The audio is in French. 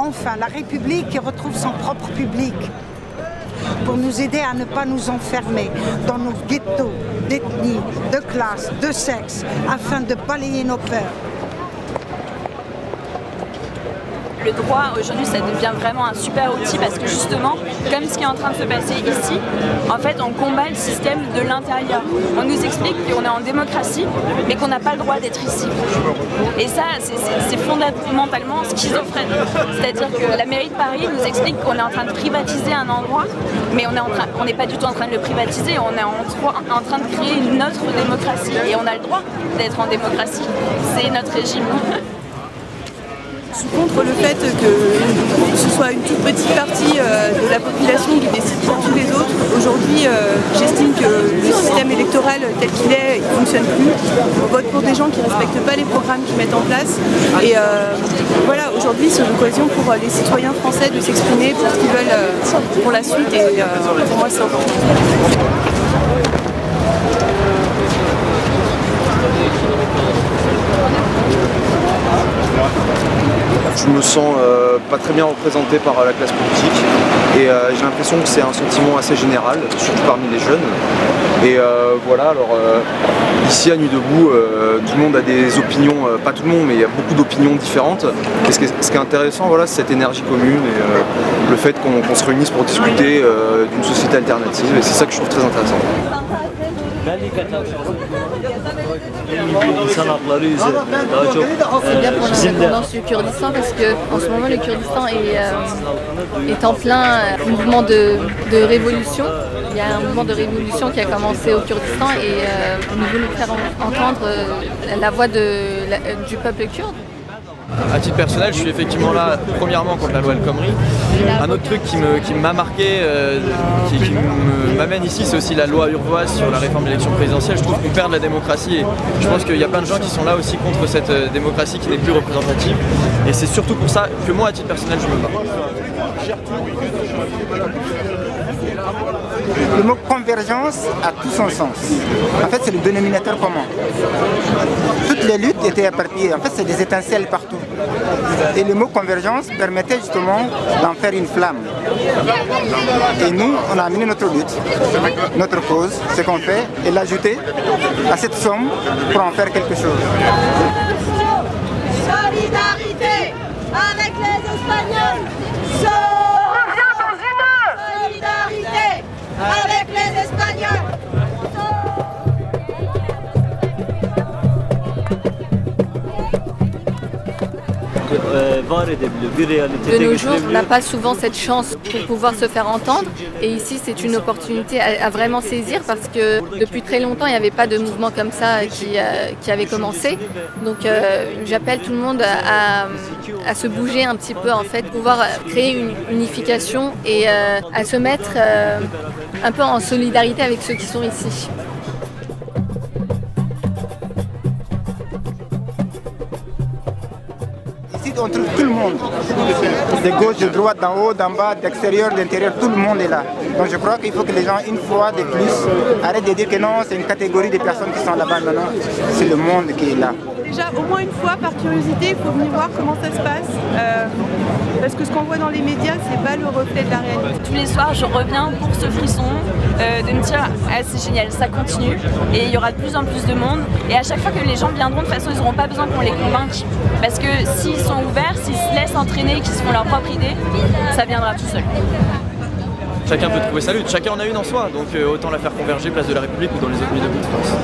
enfin la République qui retrouve son propre public, pour nous aider à ne pas nous enfermer dans nos ghettos d'ethnie, de classe, de sexe, afin de balayer nos peurs. Le droit, aujourd'hui, ça devient vraiment un super outil parce que justement, comme ce qui est en train de se passer ici, en fait, on combat le système de l'intérieur. On nous explique qu'on est en démocratie, mais qu'on n'a pas le droit d'être ici. Et ça, c'est fondamentalement schizophrène. C'est-à-dire que la mairie de Paris nous explique qu'on est en train de privatiser un endroit, mais on n'est pas du tout en train de le privatiser, on est en train de créer une autre démocratie. Et on a le droit d'être en démocratie. C'est notre régime. Je suis contre le fait que ce soit une toute petite partie de la population qui décide pour tous les autres. Aujourd'hui, j'estime que le système électoral tel qu'il est, il ne fonctionne plus. On vote pour des gens qui ne respectent pas les programmes qu'ils mettent en place. Et voilà, aujourd'hui, c'est l'occasion pour les citoyens français de s'exprimer pour ce qu'ils veulent pour la suite. Et pour moi, c'est important. Je me sens pas très bien représenté par la classe politique et j'ai l'impression que c'est un sentiment assez général, surtout parmi les jeunes. Et voilà, alors ici à Nuit debout, tout le monde a des opinions, pas tout le monde, mais il y a beaucoup d'opinions différentes. Et ce qui est intéressant, voilà, c'est cette énergie commune et le fait qu'on se réunisse pour discuter d'une société alternative. Et c'est ça que je trouve très intéressant. C'est bien pour l'indépendance du Kurdistan parce qu'en ce moment le Kurdistan est en plein mouvement de révolution. Il y a un mouvement de révolution qui a commencé au Kurdistan et nous voulons faire entendre la voix du peuple kurde. À titre personnel, je suis effectivement là, premièrement, contre la loi El Khomri. Un autre truc qui m'a marqué, qui m'amène ici, c'est aussi la loi urvoise sur la réforme de l'élection présidentielle. Je trouve qu'on perd la démocratie et je pense qu'il y a plein de gens qui sont là aussi contre cette démocratie qui n'est plus représentative. Et c'est surtout pour ça que moi, à titre personnel, je me bats. Le mot convergence a tout son sens. En fait, c'est le dénominateur commun. Toutes les luttes étaient éparpillées. En fait, c'est des étincelles partout. Et le mot convergence permettait justement d'en faire une flamme. Et nous, on a amené notre lutte, notre cause, ce qu'on fait, et l'ajouter à cette somme pour en faire quelque chose. Solidarité avec les Espagnols. Solidarité avec les Espagnols. De nos jours, on n'a pas souvent cette chance pour pouvoir se faire entendre et ici c'est une opportunité à vraiment saisir parce que depuis très longtemps il n'y avait pas de mouvement comme ça qui avait commencé. Donc j'appelle tout le monde à se bouger un petit peu en fait, pouvoir créer une unification et à se mettre un peu en solidarité avec ceux qui sont ici. On trouve tout le monde, de gauche, de droite, d'en haut, d'en bas, d'extérieur, d'intérieur, tout le monde est là. Donc je crois qu'il faut que les gens, une fois de plus, arrêtent de dire que non, c'est une catégorie de personnes qui sont là-bas. Non, non, c'est le monde qui est là. Déjà, au moins une fois, par curiosité, il faut venir voir comment ça se passe. Parce que ce qu'on voit dans les médias, c'est pas le reflet de la réalité. Tous les soirs, je reviens pour ce frisson, de me dire ah, c'est génial, ça continue. Et il y aura de plus en plus de monde. Et à chaque fois que les gens viendront, de toute façon, ils n'auront pas besoin qu'on les convainque. Parce que s'ils sont ouverts, s'ils se laissent entraîner, qu'ils se font leur propre idée, ça viendra tout seul. Chacun peut trouver sa lutte, chacun en a une en soi, donc autant la faire converger place de la République ou dans les autres milieux de France.